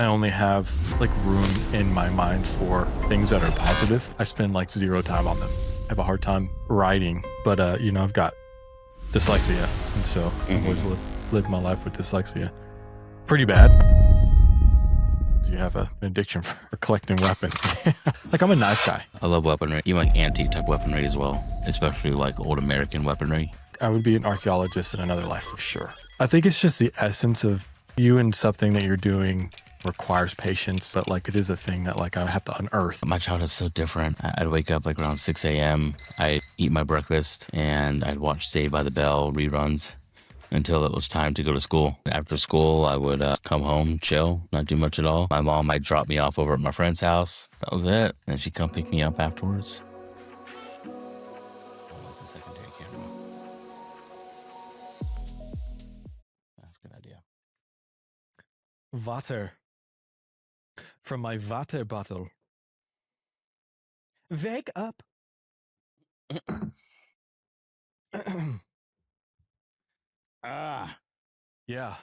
I only have like room in my mind for things that are positive. I spend like zero time on them. I have a hard time writing, but you know, I've got dyslexia, and so I've always lived my life with dyslexia. Pretty bad. You have an addiction for collecting weapons. Like, I'm a knife guy. I love weaponry, even like antique-type weaponry as well, especially like old American weaponry. I would be an archaeologist in another life for sure. I think it's just the essence of you and something that you're doing requires patience, but like it is a thing that like I would have to unearth. My childhood's so different. I'd wake up like around 6 a.m. I'd eat my breakfast and I'd watch Saved by the Bell reruns until it was time to go to school. After school, I would come home, chill, not do much at all. My mom might drop me off over at my friend's house. That was it. And she'd come pick me up afterwards. The secondary camera. That's a good idea. Water. From my water bottle. Wake up. Yeah.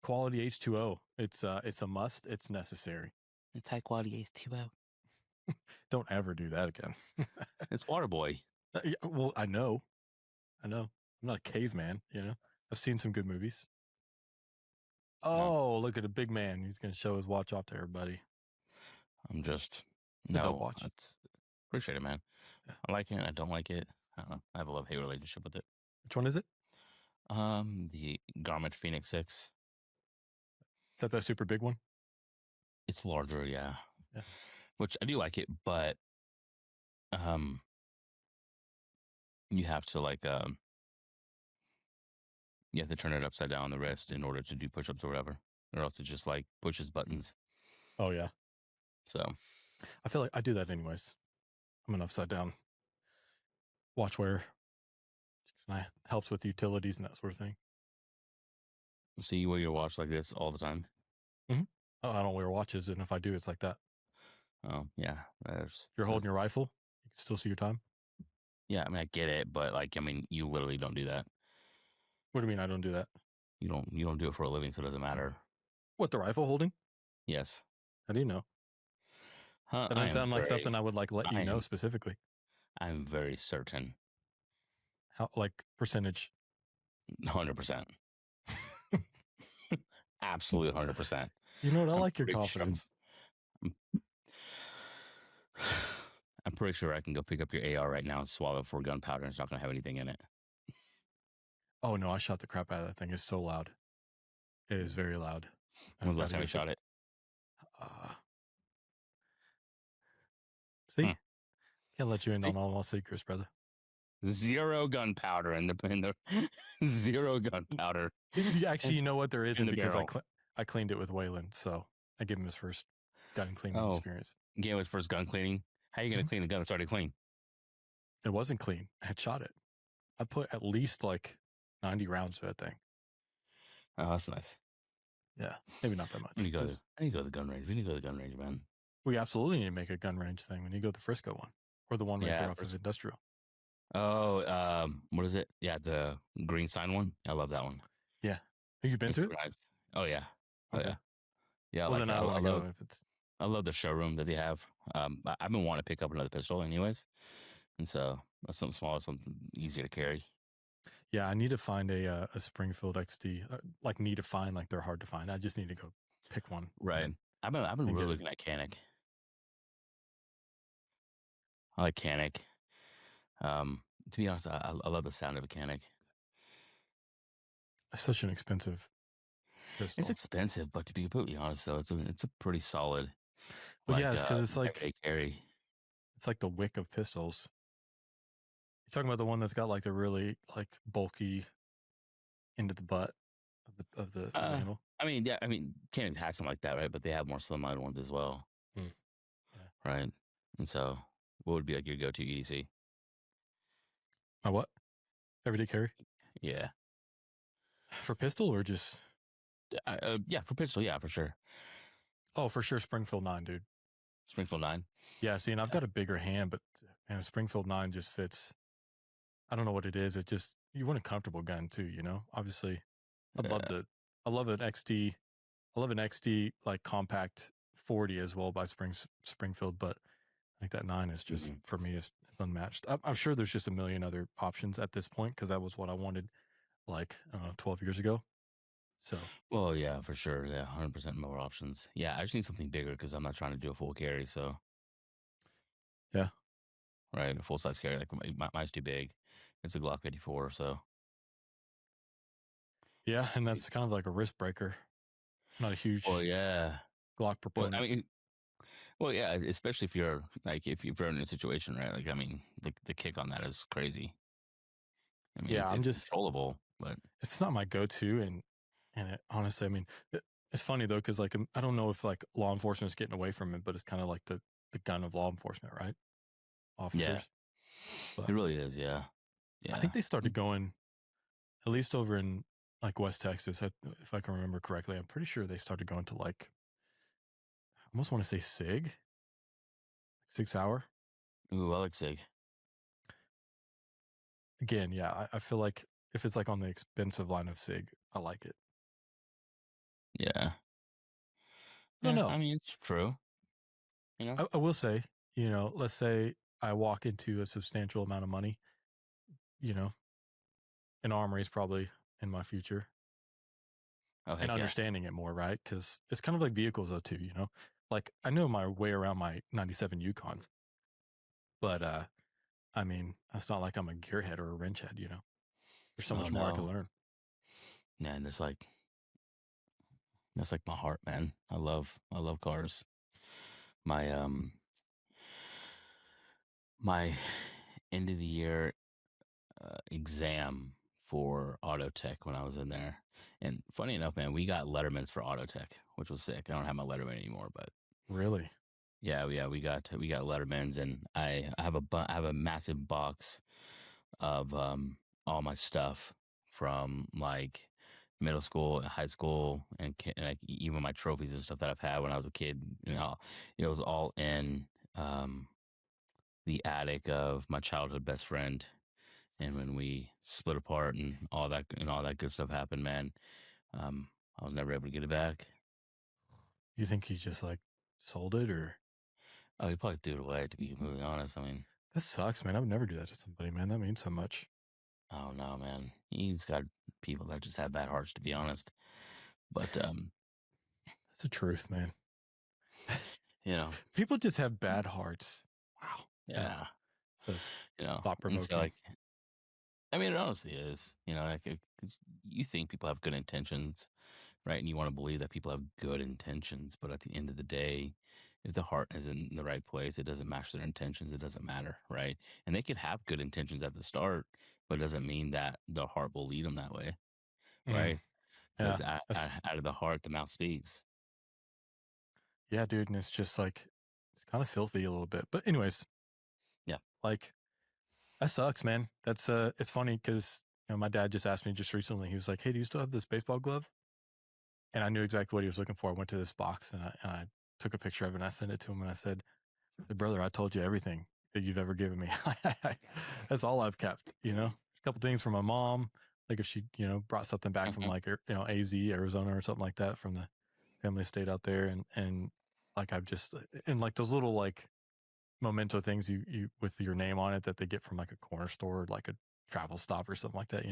Quality H2O. It's a must. It's necessary. It's high quality H2O. Don't ever do that again. It's Water Boy. Yeah, well, I know. I'm not a caveman, you know. I've seen some good movies. Oh, look at a big man. He's gonna show his watch off to everybody. I'm just It's a dope watch. Appreciate it, man. Yeah. I like it. I don't like it. I don't know. I have a love-hate relationship with it. Which one is it? The Garmin Phoenix 6. Is that the super big one? It's larger, yeah. Which I do like it, but you have to like you have to turn it upside down on the wrist in order to do push-ups or whatever, or else it just like pushes buttons. Oh yeah. So I feel like I do that anyways. I'm an upside down watch wearer. It helps with utilities and that sort of thing. So you wear your watch like this all the time? Mm-hmm. Oh, I don't wear watches, and if I do, it's like that. Oh yeah. If you're holding your rifle, you can still see your time. Yeah, I mean I get it, but like I mean you literally don't do that. What do you mean I don't do that? You don't do it for a living, so it doesn't matter. What, the rifle holding? Yes. How do you know? That doesn't sound like something I would like let you know specifically. I'm very certain. How, like, percentage? 100%. Absolute 100%. You know what? I like your confidence. I'm pretty sure I can go pick up your AR right now and swallow it for gunpowder and it's not going to have anything in it. Oh, no, I shot the crap out of that thing. It's so loud. It is very loud. When was the last time you shot it? See? Can't let you in on all my secrets, brother. Zero gunpowder in the zero gunpowder. Actually, you know what? There isn't, because I cleaned it with Waylon, so I gave him his first gun cleaning experience. You gave him his first gun cleaning? How are you going to clean a gun that's already clean? It wasn't clean. I had shot it. I put at least like 90 rounds to that thing. Oh, that's nice. Yeah, maybe not that much. I need to go to the gun range. We need to go to the gun range, man. We absolutely need to make a gun range thing. We need to go to the Frisco one, or the one right there off of Industrial. Oh, what is it? Yeah, the green sign one. I love that one. Yeah. Have you been to it? Nice. Oh yeah. Okay. Yeah. Yeah. Well, then I love if it's. I love the showroom that they have. I've been wanting to pick up another pistol, anyways, and so that's something small, something easier to carry. Yeah, I need to find a Springfield XD. Like, need to find, like, they're hard to find. I just need to go pick one. Right. I've been really looking at Canik. I like Canik. To be honest, I love the sound of a Canik. It's such an expensive pistol. It's expensive, but to be completely honest, though, it's a pretty solid. Well, yeah, it's because it's like carry. It's like the wick of pistols. You're talking about the one that's got like the really like bulky into the butt of the handle. I mean, yeah, Canik has something like that, right? But they have more slimline ones as well, Yeah. Right? And so, what would be like your go-to EDC? My what? Everyday carry? Yeah. For pistol or just? Yeah, for pistol, yeah, for sure. Oh, for sure, Springfield 9, dude. Springfield 9? Yeah, see, and I've got a bigger hand, but man, a Springfield 9 just fits. I don't know what it is. It just, you want a comfortable gun too, you know? Obviously, I love an XD I love an XD like compact 40 as well by Springfield, but I think that 9 is just for me is unmatched. I'm sure there's just a million other options at this point because that was what I wanted like 12 years ago. So Well, yeah, for sure. Yeah, 100% more options. Yeah, I just need something bigger because I'm not trying to do a full carry. So, yeah, right, a full size carry, like mine's too big. It's a Glock 84. So, yeah, and that's kind of like a wrist breaker. Not a huge well, yeah. Glock Well, I proponent. mean, well, yeah, especially if you're like, if you're in a situation, right? Like, I mean, the kick on that is crazy. I mean, Yeah, I'm it's just controllable, but it's not my go-to, and honestly, I mean, it's funny though because like I don't know if like law enforcement is getting away from it, but it's kind of like the gun of law enforcement, right? yeah, Officers, but it really is. Yeah, I yeah. think they started going at least over in like West Texas, if I can remember correctly. I'm pretty sure they started going to like I almost want to say SIG Sauer. Ooh, I like SIG. Again, yeah, I feel like if it's like on the expensive line of SIG, I like it. Yeah, I don't yeah. know. I mean, it's true. You know. I will say, let's say I walk into a substantial amount of money, you know, an armory is probably in my future Oh and heck yeah. understanding it more, right? Because it's kind of like vehicles though too, like I know my way around my 97 Yukon, but I mean, it's not like I'm a gearhead or a wrench head, there's so Oh much more I could no, learn. man. That's like my heart, man. I love cars. My my end of the year exam for auto tech when I was in there. And funny enough, man, we got lettermans for auto tech, which was sick. I don't have my letterman anymore, but Really? yeah, we got lettermans, and I have I have a massive box of all my stuff from like middle school and high school, and, like even my trophies and stuff that I've had when I was a kid. It was all in um, the attic of my childhood best friend. And when we split apart and all that good stuff happened, man, I was never able to get it back. You think he just like sold it or Oh, he probably threw it away. To be completely honest, I mean, that sucks, man. I would never do that to somebody, man. That means so much. I don't know, man. He's got people that just have bad hearts, to be honest. But That's the truth, man. you know, People just have bad hearts. Wow. Yeah. yeah, So you know, thought and so provoking. like, I mean, it honestly is. You know, like 'cause you think people have good intentions, right? And you want to believe that people have good intentions, but at the end of the day, if the heart isn't in the right place, it doesn't match their intentions. It doesn't matter, right? And they could have good intentions at the start, but it doesn't mean that the heart will lead them that way, Mm, right? yeah. Because That's out of the heart, the mouth speaks. yeah, dude. And it's just like it's kind of filthy a little bit. But anyways, Yeah. like that sucks, man. That's it's funny because my dad just asked me just recently. He was like, "Hey, do you still have this baseball glove?" And I knew exactly what he was looking for. I went to this box and I took a picture of it and I sent it to him and I said, brother, I told you everything that you've ever given me. That's all I've kept, A couple things from my mom, like if she, brought something back from Hmm. like, AZ, Arizona or something like that from the family estate out there. And like, I've just, and like those little like memento things you with your name on it that they get from like a corner store, or like a travel stop or something like that,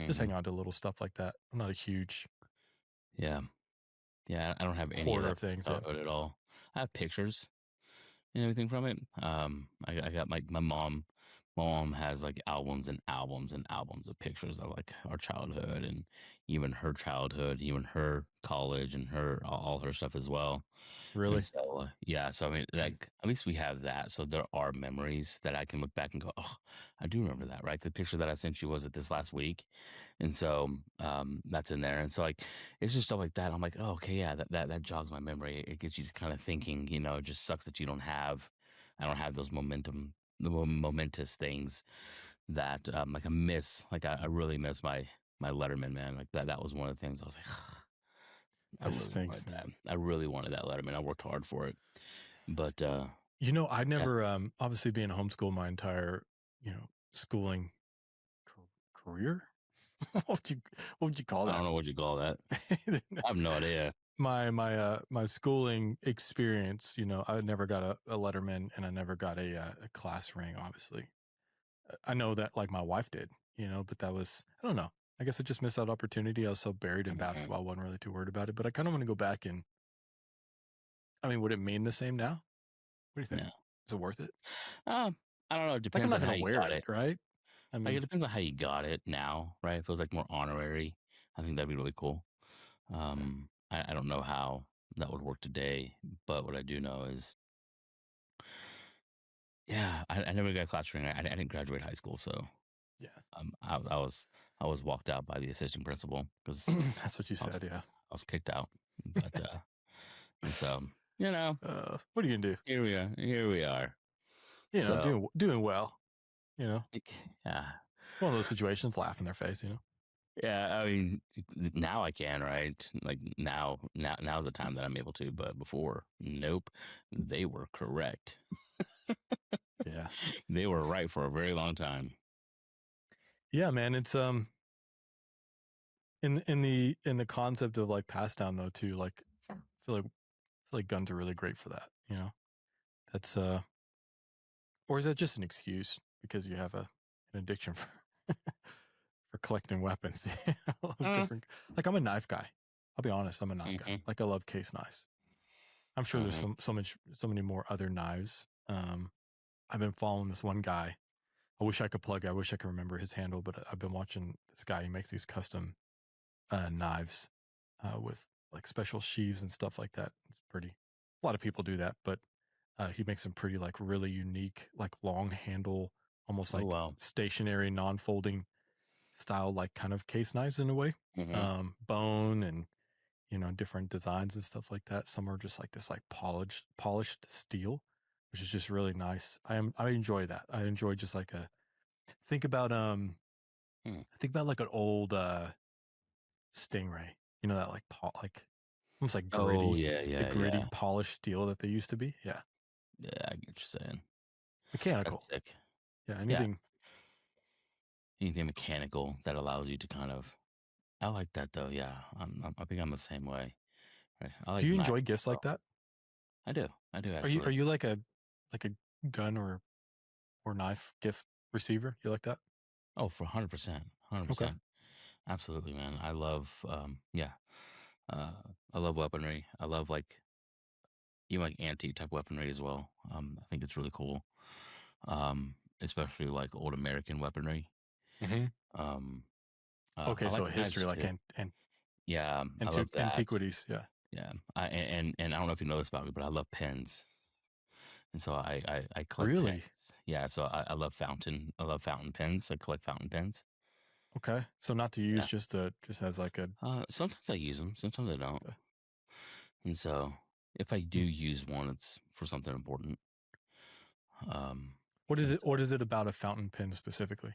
just Hmm. hang on to little stuff like that. I'm not a huge Yeah. Yeah. I don't have any of hoarder that of things. Yeah. childhood at all. I have pictures and everything from it. I got my mom. My mom has like albums and albums and albums of pictures of like our childhood and even her childhood, even her college and her all her stuff as well. And Really? so yeah, so I mean, like at least we have that. So there are memories that I can look back and go, oh, I do remember that, right? The picture that I sent you was it this last week, and so that's in there. And so like it's just stuff like that. I'm like, oh, okay, yeah, that jogs my memory. It gets you kind of thinking. It just sucks that you don't have. I don't have those momentous things that like I miss. Like I really miss my Letterman, man. Like that was one of the things I was like. I That really stinks, wanted that. man. I really wanted that Letterman. I worked hard for it, but I yeah, never, obviously being homeschooled my entire, schooling career. what would you, what would you call I that? don't know what you call that. I have no idea. my schooling experience, I never got a letterman, and I never got a class ring. Obviously, I know that like my wife did, but that was, I don't know. I guess I just missed that opportunity. I was so buried in basketball, I wasn't really too worried about it. But I kind of want to go back and, I mean, would it mean the same now? What do you think? Yeah. Is it worth it? I don't know. It Like, I'm depends not on how gonna you wear got it, it. right? I Like, mean, it depends on how you got it now, right? If it was like more honorary, I think that'd be really cool. I don't know how that would work today, but what I do know is, yeah, I never got a class ring. I didn't graduate high school, so yeah, I was walked out by the assistant principal because that's what you I was said. Yeah. I was kicked out. But and so What are you gonna do? here we are. Here we are. So Doing well. You know, yeah, one of those situations. Laugh in their face. yeah. I mean, now I can, right? Like now's the time that I'm able to. But before, nope. They were correct. Yeah. They were right for a very long time. Yeah, man. It's in the concept of like pass down though too. Like, I feel like guns are really great for that. That's or is that just an excuse because you have an addiction for for collecting weapons? Different. Like, I'm a knife guy. I'll be honest. I'm a knife guy. Like, I love case knives. I'm sure there's so many more other knives. I've been following this one guy. I wish I could remember his handle, but I've been watching this guy. He makes these custom knives with like special sheaths and stuff like that. It's pretty. A lot of people do that, but he makes some pretty like really unique, like long handle, almost like stationary, non-folding style, like kind of case knives in a way. Bone and different designs and stuff like that. Some are just like this like polished steel, which is just really nice. I enjoy that. I enjoy just like think about like an old Stingray. That like almost like gritty, Oh yeah, the gritty polished steel that they used to be. Yeah, yeah. I get what you're saying. mechanical. That's sick. Yeah, anything. Anything mechanical that allows you to kind of. I like that though. Yeah, I think I'm the same way. Right. I like Do you knives enjoy gifts as well. like that? I do Are actually. you like a gun or knife gift receiver? You like that? Oh, for 100%, Okay. 100%. Absolutely, man. I love, yeah. Uh, I love weaponry. I love like even like antique type weaponry as well. I think it's really cool. Especially like old American weaponry. Mm-hmm. Um, I Okay, so like history, knives like too. Yeah, I love that. antiquities. Yeah. Yeah, and I don't know if you know this about me, but I love pens, and so I collect pens. Really? Yeah, so I love fountain. I love fountain pens. I collect fountain pens. Okay. So not to use Yeah. just as like a. Sometimes I use them. Sometimes I don't. Okay. And so if I do use one, it's for something important. Um, What is and it? so What is it about a fountain pen specifically?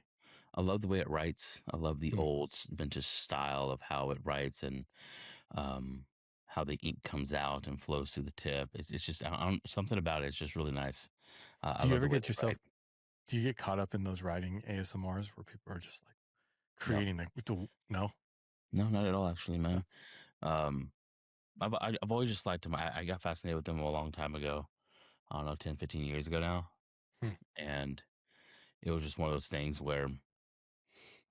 I love the way it writes. I love the Hmm. old vintage style of how it writes and um, how the ink comes out and flows through the tip. It's just something about it. It's just really nice. I Do you love ever the way get they yourself? write. Do you get caught up in those writing ASMRs where people are just like No, creating no? no, not at all. Actually, Okay. man. Um, I've always just liked them. I got fascinated with them a long time ago. I don't know, 10, 15 years ago now. Hmm. And it was just one of those things where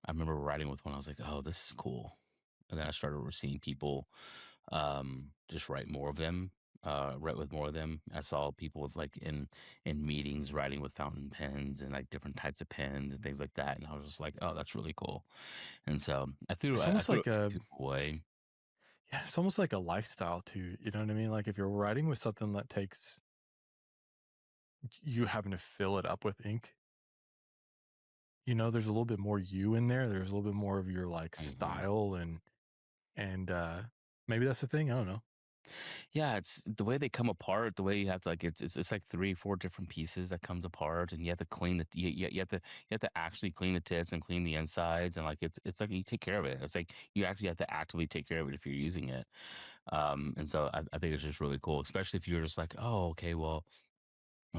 I remember writing with one. I was like, "Oh, this is cool," and then I started seeing people just write more of them. Write with more of them. I saw people with like in meetings writing with fountain pens and like different types of pens and things like that. And I was just like, "Oh, that's really cool." And so It's I almost threw a like few a people away. yeah. It's almost like a lifestyle too. You know what I mean? Like if you're writing with something that takes you having to fill it up with ink. There's a little bit more you in there. There's a little bit more of your like Mhm. style and maybe that's the thing. I don't know. Yeah, it's the way they come apart, the way you have to like it's like 3, 4 different pieces that comes apart and you have to clean you have to actually clean the tips and clean the insides and like it's like you take care of it. It's like you actually have to actively take care of it if you're using it. And so I think it's just really cool, especially if you're just like, oh, okay, well,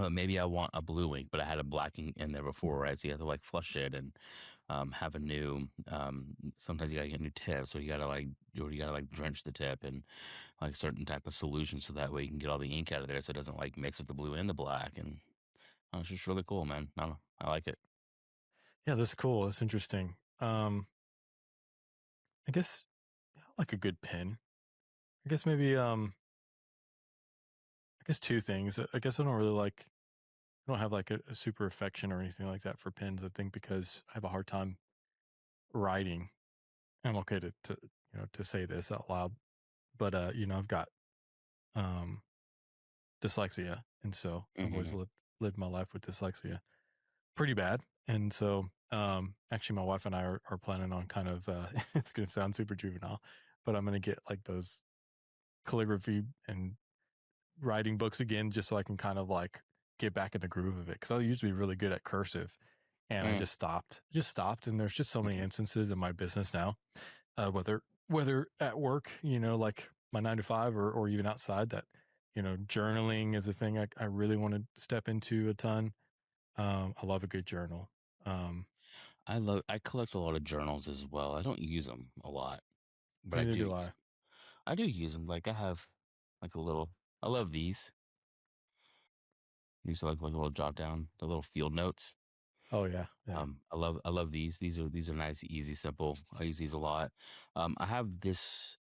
maybe I want a blue ink, but I had a black ink in there before, right? So you have to like flush it and have a new. Sometimes you gotta get new tips, or you gotta like drench the tip in like certain type of solution, so that way you can get all the ink out of there, so it doesn't like mix with the blue and the black. And it's just really cool, man. I don't know, I like it. Yeah, that's cool. That's interesting. I guess I like a good pen. I guess maybe I guess two things. I guess I don't really like I don't have like a super affection or anything like that for pens. I think because I have a hard time writing. I'm okay to to say this out loud, but I've got um dyslexia, and so I've always Hmm. lived my life with dyslexia pretty bad. And so actually my wife and I are planning on kind of it's gonna sound super juvenile, but I'm gonna get like those calligraphy and writing books again, just so I can kind of like get back in the groove of it. Because I used to be really good at cursive, and I Mm. just stopped. And there's just so many Mhm. instances in my business now, whether at work, like my 9 to 5, or even outside, that journaling is a thing I really want to step into a ton. I love a good journal. Um, I collect a lot of journals as well. I don't use them a lot, but I Neither do do use I. them. I do use them. Like I have like a little. I love these. These are like a little jot down, the little field notes. Oh yeah, yeah. I love these. These are nice, easy, simple. I use these a lot. I have this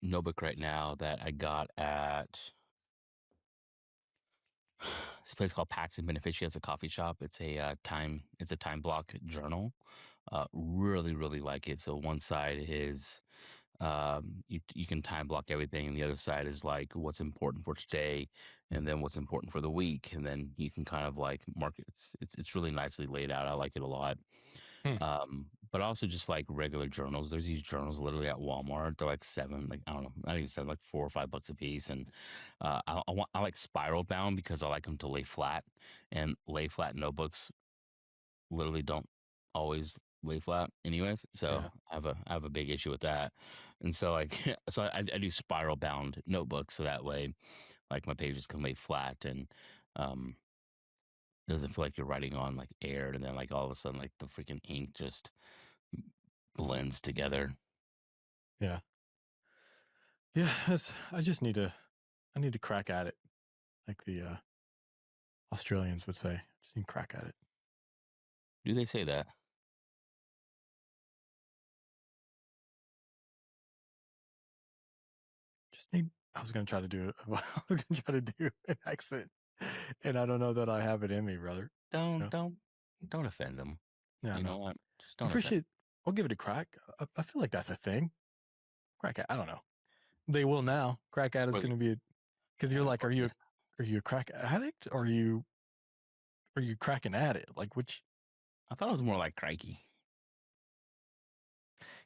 notebook right now that I got at this place called Pax and Beneficia. It's a coffee shop. It's a time block journal. Really, really like it. So one side is you can time block everything, and the other side is like what's important for today, and then what's important for the week, and then you can kind of like mark it. It's really nicely laid out. I like it a lot. Hmm. But also just like regular journals. There's these journals literally at Walmart. They're like seven, like I don't know, not even seven, like $4 or $5 a piece. And I like spiral bound because I like them to lay flat, and lay flat notebooks literally don't always lay flat anyways. So Yeah. I have a big issue with that. And so like I do spiral bound notebooks, so that way like my pages can lay flat, and um it doesn't feel like you're writing on like air, and then like all of a sudden like the freaking ink just blends together. Yeah. Yeah. I need to crack at it, like the Australians would say. Just need to crack at it. Do they say that? Just need. I was gonna try to do. I was gonna try to do an accent, and I don't know that I have it in me, brother. Don't No. don't don't offend them. Yeah. You know No. what? Just I don't offend. appreciate. I'll give it a crack. I feel like that's a thing. Crack at. I don't know. They will now. Crack at is Or the- gonna be because you're like, or the- are you a crack addict, or are you cracking at it? Like which? I thought it was more like crikey.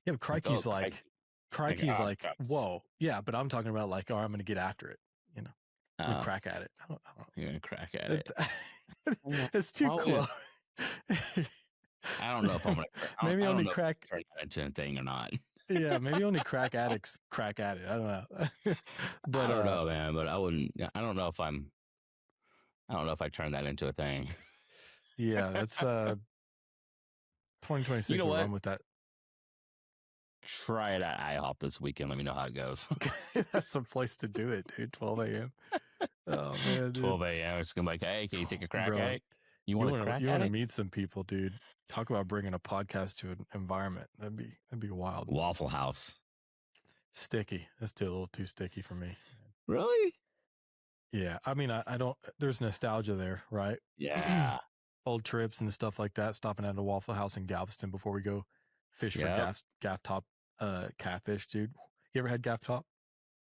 Yeah, but Like oh crikey. Like crikey's ah like shucks. whoa. Yeah, but I'm talking about like, oh, I'm gonna get after it. You know, I'm gonna Uh, crack at it. I don't you're gonna crack at know. it. Well, It's too probably. close. I don't know if I'm gonna. Maybe I don't only know if crack. I'm gonna turn that into a thing or not. Yeah, maybe only crack addicts crack at it. I don't know. I But don't know, man. But I wouldn't. I don't know if I'm. I don't know if I turn that into a thing. yeah, that's You 2026 know will what? run with that. Try it at IHOP this weekend. Let me know how it goes. That's the place to do it, dude. 12 a.m. Oh man, dude. 12 a.m. It's gonna be like, hey, can you take a crack Bro, addict? You want a crack you want to addict? meet some people, dude. Talk about bringing a podcast to an environment. That'd be wild. Waffle House. Sticky. That's too a little too sticky for me. Really? Yeah, I mean, I don't. There's nostalgia there, right? Yeah. Old trips and stuff like that. Stopping at a Waffle House in Galveston before we go fish for Yep. gaff top catfish, dude. You ever had gaff top?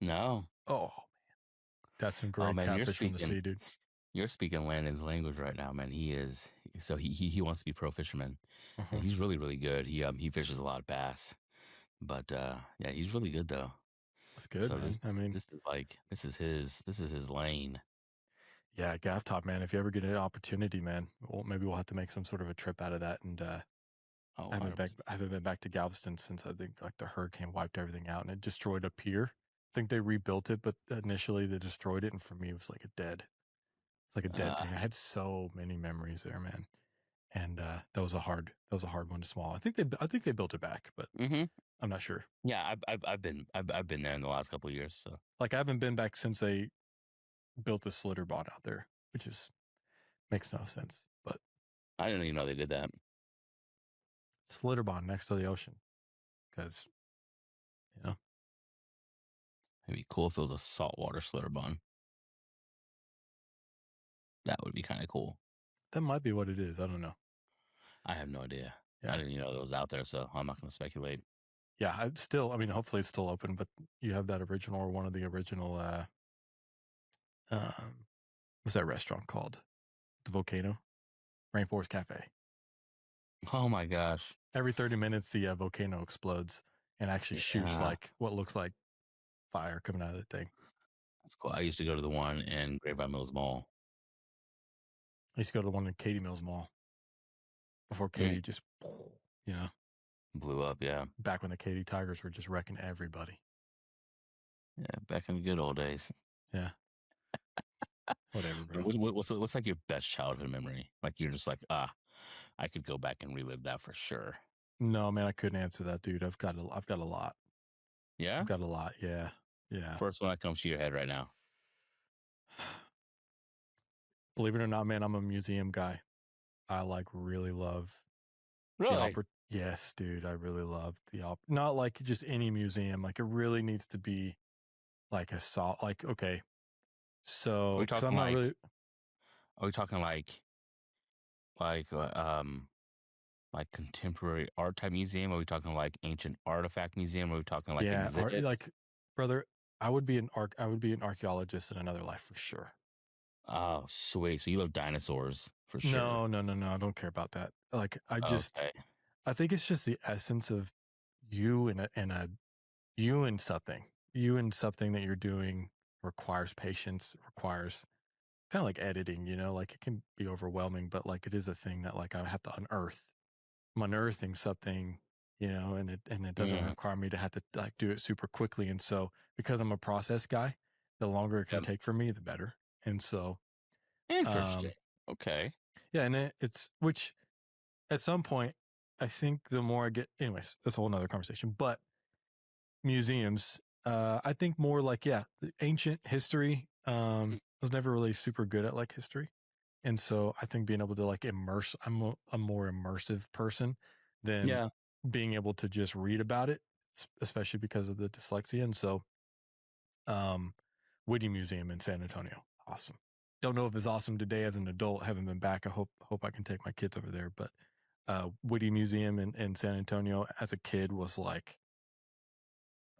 No. Oh, that's some Oh great man, catfish from the sea, dude. you're speaking Landon's language right now, man. He is so he wants to be pro fisherman. And Uh-huh. he's really, really good. He fishes a lot of bass. But yeah, he's really good though. That's good, So man. I mean, this is his lane. yeah, gaff top, man. If you ever get an opportunity, man, maybe we'll have to make some sort of a trip out of that. And Oh, 100%. I haven't been back to Galveston since I think like the hurricane wiped everything out and it destroyed a pier. I think they rebuilt it, but initially they destroyed it, and for me, it was like a dead. It's like a dead Uh, thing. I had so many memories there, man. and that was a hard one to swallow. I think they built it back, but Mm-hmm. I'm not sure. Yeah, I've been there in the last couple of years. So Like I haven't been back since they built the Schlitterbahn out there, which is makes no sense. But I didn't even know they did that. Schlitterbahn next to the ocean, because you know It'd be cool if it was a saltwater Schlitterbahn. That would be kind of cool. that might be what it is. I don't know. I have no idea. Yeah. I didn't even know that was out there, so I'm not going to speculate. Yeah, I mean, hopefully it's still open, but you have that original or one of the original. What's that restaurant called? The Volcano, Rainforest Cafe. Oh my gosh! Every 30 minutes, the volcano explodes and actually shoots like what looks like fire coming out of the thing. That's cool. I used to go to the one in Grapevine Mills Mall. I used to go to the one in Katy Mills Mall before Katy just, you know, Blew up. Yeah, back when the Katy Tigers were just wrecking everybody. yeah. Back in the good old days. Yeah. Whatever, bro. What's like your best childhood memory? Like you're just like, I could go back and relive that for sure. No, man, I couldn't answer that, dude. I've got a lot. Yeah, I've got a lot. Yeah. Yeah. First one that comes to your head right now. Believe it or not, man, I'm a museum guy. I like really love Really? Yes, dude. I really love not like just any museum. Like it really needs to be like okay. So, Are we 'cause talking I'm not like? really, Are we talking like like contemporary art type museum? Are we talking like ancient artifact museum? Are we talking like yeah, or exhibits? like, brother, I would be an archaeologist in another life for sure. Oh, sweet. So you love dinosaurs for sure. No. I don't care about that. Like, Okay. I think it's just the essence of you you and something that you're doing requires patience, requires kind of like editing, like it can be overwhelming, but like it is a thing that like I have to unearth. I'm unearthing something, and it doesn't require me to have to like do it super quickly. And so because I'm a process guy, the longer it can Yep. take for me, the better. And so, Interesting. Okay. yeah, and which at some point, I think the more I get, anyways, that's a whole nother conversation, but museums, I think more like, yeah, the ancient history, I was never really super good at like history. And so I think being able to like I'm a more immersive person than Yeah. being able to just read about it, especially because of the dyslexia. And so, Whitty Museum in San Antonio, awesome. Don't know if it's awesome today as an adult. Haven't been back. I hope I can take my kids over there. But Whitty Museum in San Antonio as a kid was like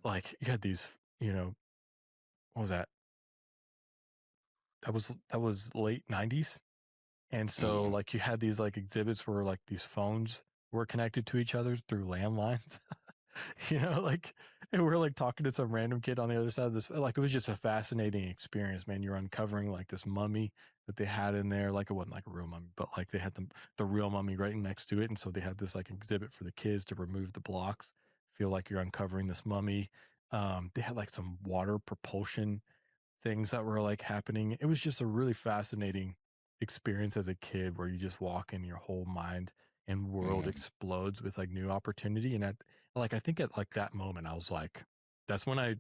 you had these, what was that? That was late 90s. And so like you had these like exhibits where like these phones were connected to each other through landlines, like, and we're like talking to some random kid on the other side of this. Like, it was just a fascinating experience, man. You're uncovering like this mummy that they had in there. Like it wasn't like a real mummy, but like they had the real mummy right next to it. And so they had this like exhibit for the kids to remove the blocks, feel like you're uncovering this mummy. They had like some water propulsion things that were like happening. It was just a really fascinating experience as a kid where you just walk in, your whole mind and world explodes with like new opportunity. And I think at like that moment, I was like, that's when I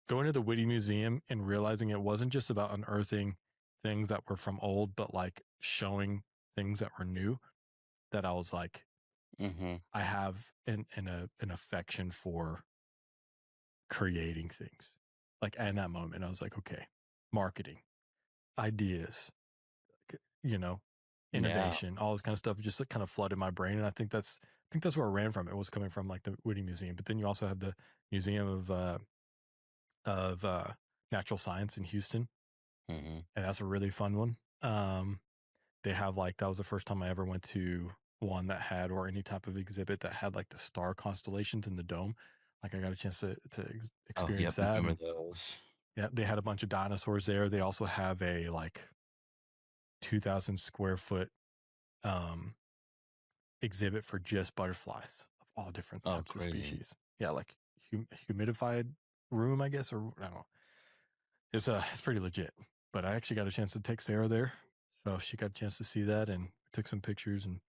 go into the Whitty Museum and realizing it wasn't just about unearthing things that were from old, but like showing things that were new, that I was like, I have an affection for creating things. Like in that moment, I was like, okay, marketing, ideas, innovation, all this kind of stuff just like kind of flooded my brain. And I think that's where I ran from. It was coming from like the Whitty Museum, but then you also have the Museum of Natural Science in Houston, and that's a really fun one. They have like, that was the first time I ever went to one that had, or any type of exhibit that had like the star constellations in the dome. Like I got a chance to experience that. I remember those. Yeah, they had a bunch of dinosaurs there. They also have a like 2,000 square foot exhibit for just butterflies of all different types of species. Yeah, like humidified room, I guess, or I don't know. It's pretty legit. But I actually got a chance to take Sarah there, so she got a chance to see that, and took some pictures, and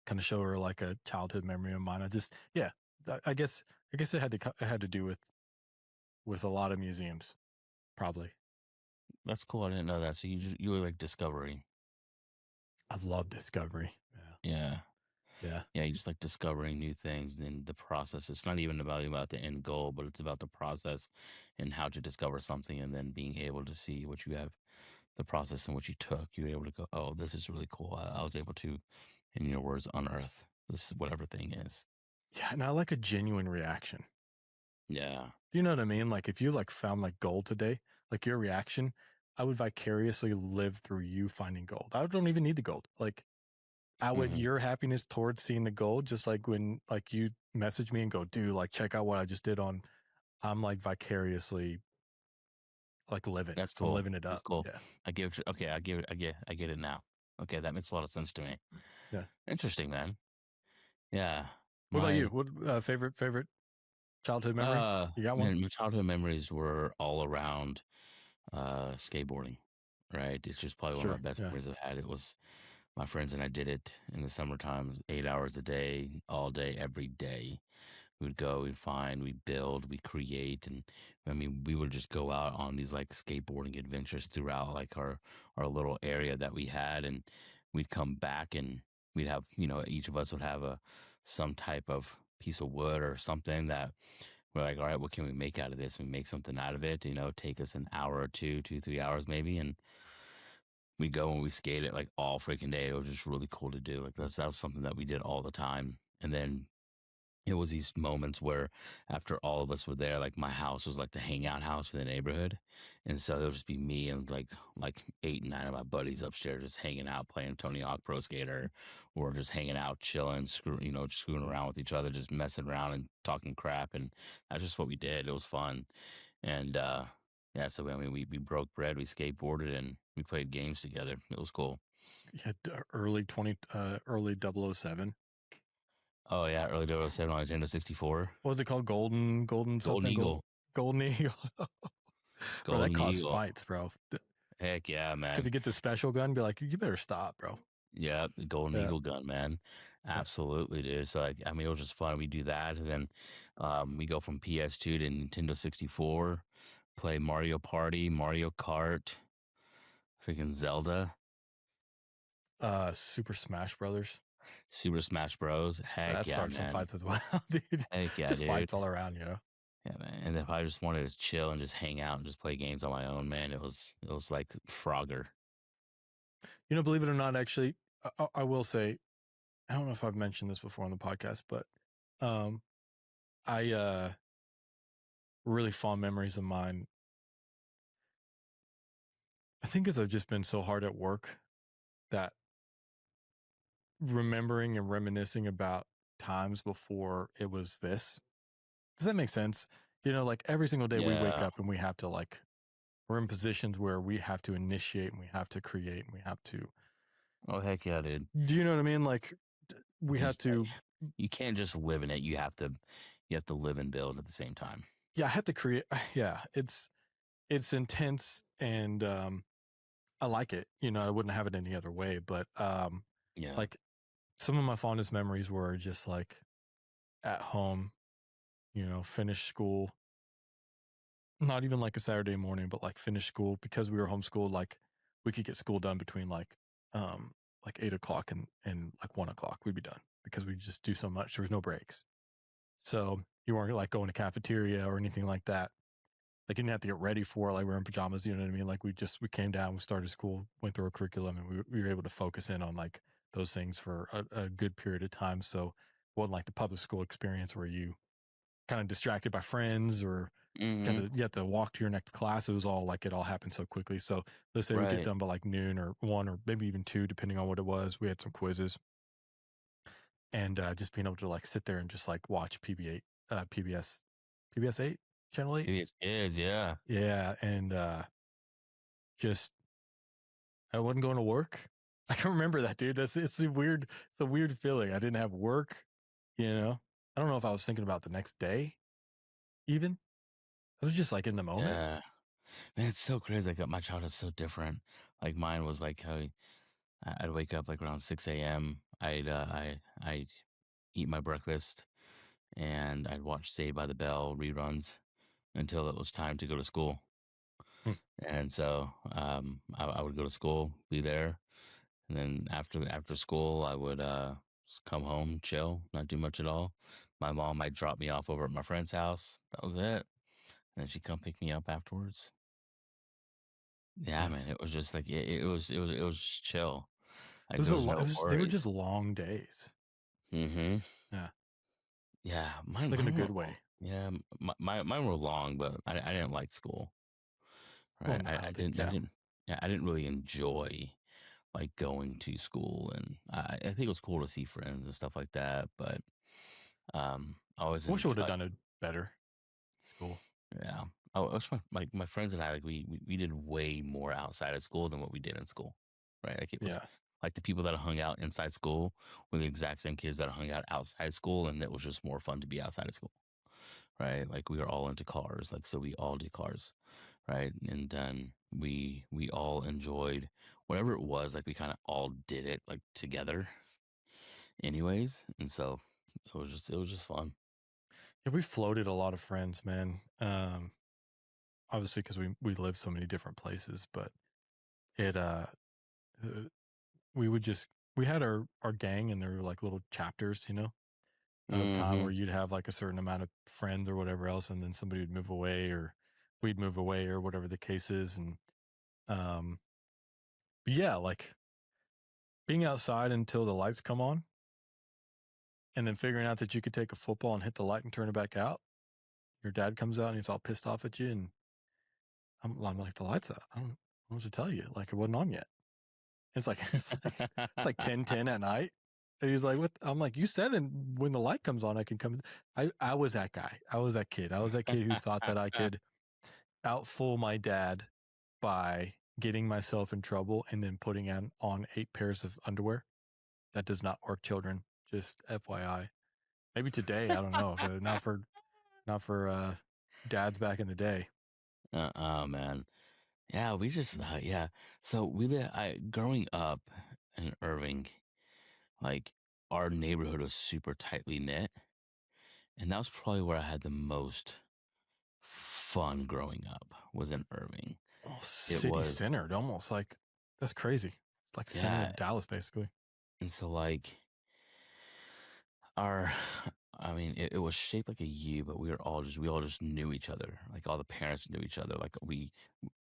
kind of show her like a childhood memory of mine. I guess it had to do with a lot of museums, probably. That's cool. I didn't know that. So you were like discovering. I love discovery. Yeah. Yeah. Yeah, you just like discovering new things and the process. It's not even about the end goal, but it's about the process and how to discover something and then being able to see what you have, the process and what you took. You're able to go, oh, this is really cool. I was able to, in your words, unearth this whatever thing is. Yeah, and I like a genuine reaction. Yeah. Do you know what I mean? Like if you like found like gold today, like your reaction, I would vicariously live through you finding gold. I don't even need the gold. Like I would your happiness towards seeing the gold, just like when like you message me and go, dude, like check out what I just did on. I'm like vicariously like living. That's I'm cool. living it up. That's cool. Yeah. I get it now. Okay, that makes a lot of sense to me. Yeah. Interesting, man. Yeah. What about you? What favorite childhood memory? You got one? Man, my childhood memories were all around skateboarding, right? It's just probably one of Sure. my best Yeah. memories I've had. It was my friends and I did it in the summertime, 8 hours a day, all day, every day. We'd go, we'd find, we'd build, we create, and I mean, we would just go out on these like skateboarding adventures throughout like our little area that we had, and we'd come back and we'd have, each of us would have some type of piece of wood or something that we're like, all right, what can we make out of this? We make something out of it, take us an hour or 3 hours maybe, and we go and we skate it like all freaking day. It was just really cool to do. Like that was something that we did all the time. And then it was these moments where after all of us were there, like my house was like the hangout house for the neighborhood. And so it'll just be me and like 8 and 9 of my buddies upstairs just hanging out, playing Tony Hawk Pro Skater, or just hanging out, chilling, just screwing around with each other, just messing around and talking crap. And that's just what we did. It was fun. And yeah, so I mean we broke bread, we skateboarded, and we played games together. It was cool. Yeah, early 007. Oh yeah, early 007 on Nintendo 64. What was it called? Golden something? Eagle. Golden Eagle. Bro, Golden that caused Eagle. fights, bro. Heck yeah, man. Because you get the special gun, be like, you better stop, bro. Yeah, the Golden Eagle gun, man. Absolutely, dude. So I mean, it was just fun. We do that, and then we go from PS2 to Nintendo 64, play Mario Party, Mario Kart, freaking Zelda, Super Smash Brothers. Super Smash Bros. Heck That yeah, starts man. some fights as well, dude. Heck yeah, just dude. fights all around, Yeah, man. And if I just wanted to chill and just hang out and just play games on my own, man, it was like Frogger. Believe it or not, actually, I will say, I don't know if I've mentioned this before on the podcast, but I really fond memories of mine. I think because I've just been so hard at work that remembering and reminiscing about times before it was this. Does that make sense? Like every single day we wake up and we have to we're in positions where we have to initiate and we have to create and we have to. Oh, heck yeah, dude. Do you know what I mean? Like we have to. You can't just live in it. You have to live and build at the same time. Yeah, I have to create. Yeah, it's intense and I like it. I wouldn't have it any other way. But yeah, like some of my fondest memories were just like at home, finish school. Not even like a Saturday morning, but like finish school because we were homeschooled. Like we could get school done between like 8 o'clock and like 1 o'clock. We'd be done because we just do so much. There was no breaks. So you weren't like going to cafeteria or anything like that. Like you didn't have to get ready for it. Like we were in pajamas, you know what I mean? Like we came down, we started school, went through a curriculum, and we were able to focus in on like those things for a good period of time. So it wasn't like the public school experience where you kind of distracted by friends or you have to walk to your next class. It was all like it all happened so quickly. So let's say we get done by like noon or 1 or maybe even 2, depending on what it was. We had some quizzes and just being able to like sit there and just like watch PBS 8, Channel 8. PBS Kids, yeah. Yeah. And just I wasn't going to work. I can remember that, dude. It's a weird feeling. I didn't have work, I don't know if I was thinking about the next day even. I was just like in the moment. Yeah. Man, it's so crazy. Like my childhood's so different. Like mine was like how I'd wake up like around 6 a.m. I'd eat my breakfast, and I'd watch Saved by the Bell reruns until it was time to go to school. Hmm. And so I would go to school, be there, and then after school, I would just come home, chill, not do much at all. My mom might drop me off over at my friend's house. That was it. And then she'd come pick me up afterwards. Yeah, Yeah. man, it was just like it was just chill. It Like was there a was lot. no They were worries. just long days. Mm-hmm. Yeah. Yeah, mine Like in a mine were good long. way. Yeah, mine were long, but I didn't like school. Well, Right, no, I I don't think, didn't I yeah. didn't yeah, I didn't really enjoy like going to school, and I think it was cool to see friends and stuff like that, but I always I wish I would have enjoyed. done it better. School. Yeah. I wish my friends and I like we did way more outside of school than what we did in school. Right? Like it was Yeah. like the people that hung out inside school were the exact same kids that hung out outside school, and it was just more fun to be outside of school. Right? Like we were all into cars, like so we all did cars, right? And then we all enjoyed whatever it was, like we kind of all did it like together anyways. And so it was just fun. Yeah, we floated a lot of friends, man. Obviously because we live so many different places, but it uh, we would just we had our gang, and there were like little chapters, of time Mm-hmm. where you'd have like a certain amount of friends or whatever else, and then somebody would move away, or we'd move away, or whatever the case is. And um but yeah, like being outside until the lights come on, and then figuring out that you could take a football and hit the light and turn it back out. Your dad comes out and he's all pissed off at you, and I'm like, the lights out. I don't know what to tell you. Like, it wasn't on yet. It's like it's like 10:10 at night. And he's like, what? I'm like, you said, and when the light comes on, I can come. I was that guy. I was that kid. I was that kid who thought that I could outfool my dad by getting myself in trouble and then putting on 8 pairs of underwear. That does not work, children. Just FYI. Maybe today, I don't know, but not for dads back in the day. Man. Yeah, we just yeah. So I growing up in Irving, like our neighborhood was super tightly knit, and that was probably where I had the most fun growing up was in Irving. Oh, It city was centered, almost like that's crazy. It's like center yeah, of Dallas, basically. and so like our I mean it was shaped like a U, but we all just knew each other. Like all the parents knew each other. Like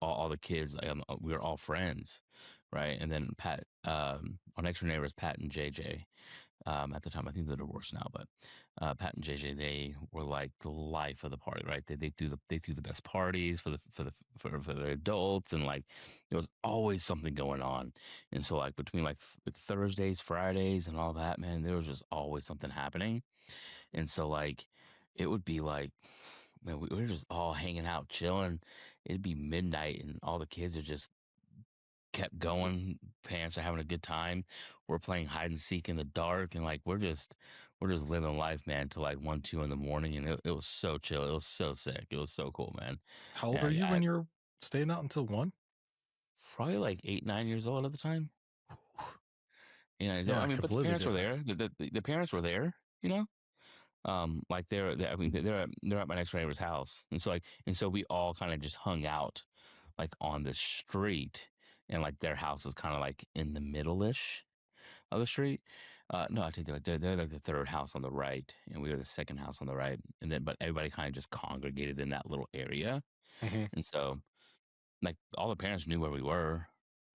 all the kids, we were all friends, right? And then our next door neighbors, Pat and JJ. At the time, I think they're divorced now, but Pat and JJ, they were like the life of the party, right? They threw the best parties for the adults, and like there was always something going on. And so like between like Thursdays, Fridays, and all that, man, there was just always something happening. And so like it would be like, man, we were just all hanging out, chilling. It'd be midnight, and all the kids are just kept going. Parents are having a good time. We're playing hide and seek in the dark, and like we're just living life, man, till like 1, 2 in the morning, and it was so chill. It was so sick. It was so cool, man. How old And are you I when you're staying out until 1? probably like 8, 9 years old at the time. So, I Yeah, mean, but the completely parents were different. there. The parents were there. Like I mean, they're at my next door neighbor's house, and so we all kind of just hung out, like on the street, and like their house is kind of like in the middle-ish of the street. No, I think they're like the third house on the right, and we were the second house on the right. And then, but everybody kind of just congregated in that little area, Hmm. and so like all the parents knew where we were,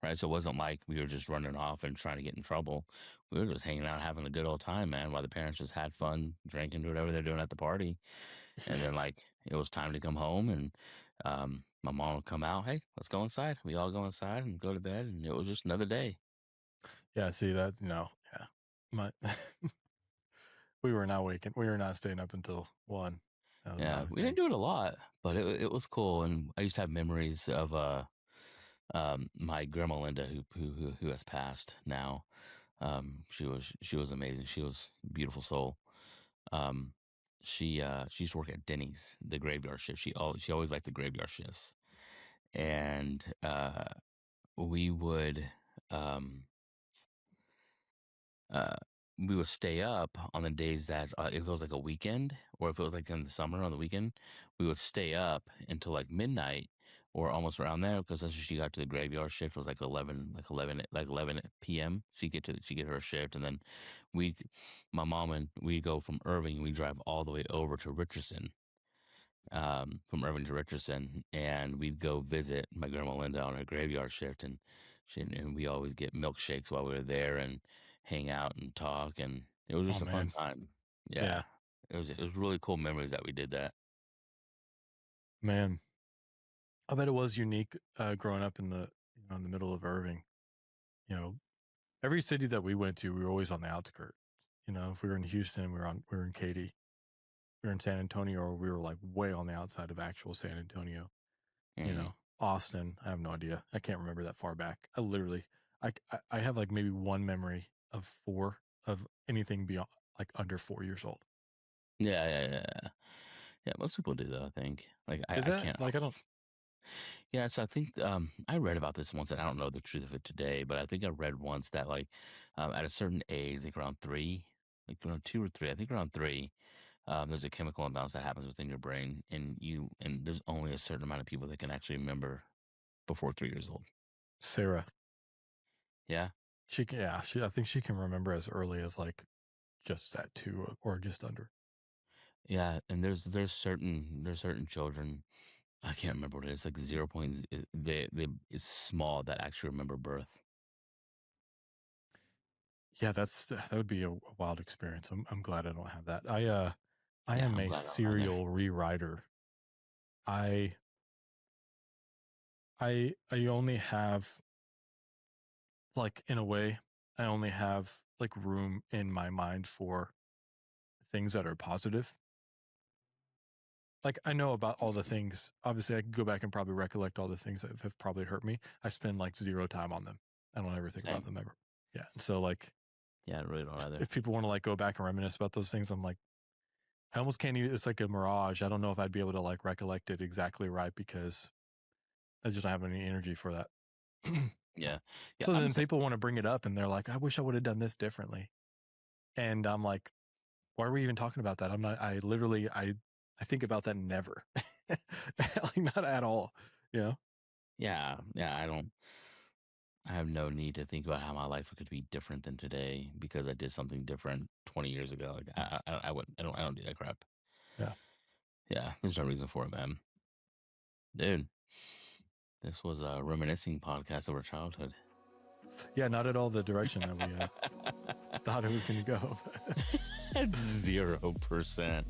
right? So it wasn't like we were just running off and trying to get in trouble. We were just hanging out, having a good old time, man. While the parents just had fun, drinking, do whatever they're doing at the party, and then like it was time to come home, and my mom would come out. Hey, let's go inside. We all go inside and go to bed, and it was just another day. Yeah, see that? No, yeah. My we were not waking. We were not staying up until 1. That was Yeah, not a we didn't thing. do it a lot, but it was cool, and I used to have memories of my grandma Linda who has passed now. She was amazing. She was a beautiful soul. Um, she used to work at Denny's, the graveyard shift. She always liked the graveyard shifts, and we would um uh, we would stay up on the days that if it was like a weekend, or if it was like in the summer on the weekend, we would stay up until like midnight or almost around there, because as she got to the graveyard shift, it was like 11 p.m. She get her shift, and then we, my mom and we go from Irving, we drive all the way over to Richardson, from Irving to Richardson, and we'd go visit my grandma Linda on her graveyard shift, and we always get milkshakes while we were there and hang out and talk, and it was just Oh a fun man. time. Yeah, Yeah, it was really cool memories that we did that. man. I bet it was unique growing up in in the middle of Irving. You know, every city that we went to, we were always on the outskirts. You know, if we were in Houston, we were in Katy. We were in San Antonio, or we were like way on the outside of actual San Antonio. You Mm. know, Austin. I have no idea. I can't remember that far back. I have like maybe one memory of 4 of anything beyond like under 4 years old. Yeah. Most people do though. I think Is I that can't. like I don't? Yeah, so I think I read about this once, and I don't know the truth of it today, but I think I read once that like at a certain age, like around 3, like around 2 or 3, I think around 3, there's a chemical imbalance that happens within your brain, and there's only a certain amount of people that can actually remember before 3 years old. Sarah. Yeah, She can. Yeah. I think she can remember as early as like just at 2 or just under. yeah, and there's certain children. I can't remember what it is. Like 0. They is small that actually remember birth. Yeah, that would be a wild experience. I'm glad I don't have that. I Yeah, am I'm a glad I don't either. serial rewriter. I I only have like in a way I only have like room in my mind for things that are positive. Like I know about all the things. Obviously, I could go back and probably recollect all the things that have probably hurt me. I spend like zero time on them. I don't ever think about Same. them ever. Yeah. And so like Yeah, I really don't either. if people want to like go back and reminisce about those things, I'm like, I almost can't even, it's like a mirage. I don't know if I'd be able to like recollect it exactly right because I just don't have any energy for that. Yeah, yeah. So I'm the then same. people want to bring it up and they're like, I wish I would have done this differently. And I'm like, why are we even talking about that? I'm not, I literally, I think about that never, like not at all, you know? Yeah, yeah. I have no need to think about how my life could be different than today because I did something different 20 years ago. Like I wouldn't. I don't do that crap. Yeah. Yeah, there's no reason for it, man. Dude, this was a reminiscing podcast of our childhood. Yeah. Not at all the direction that we thought it was going to go. 0%.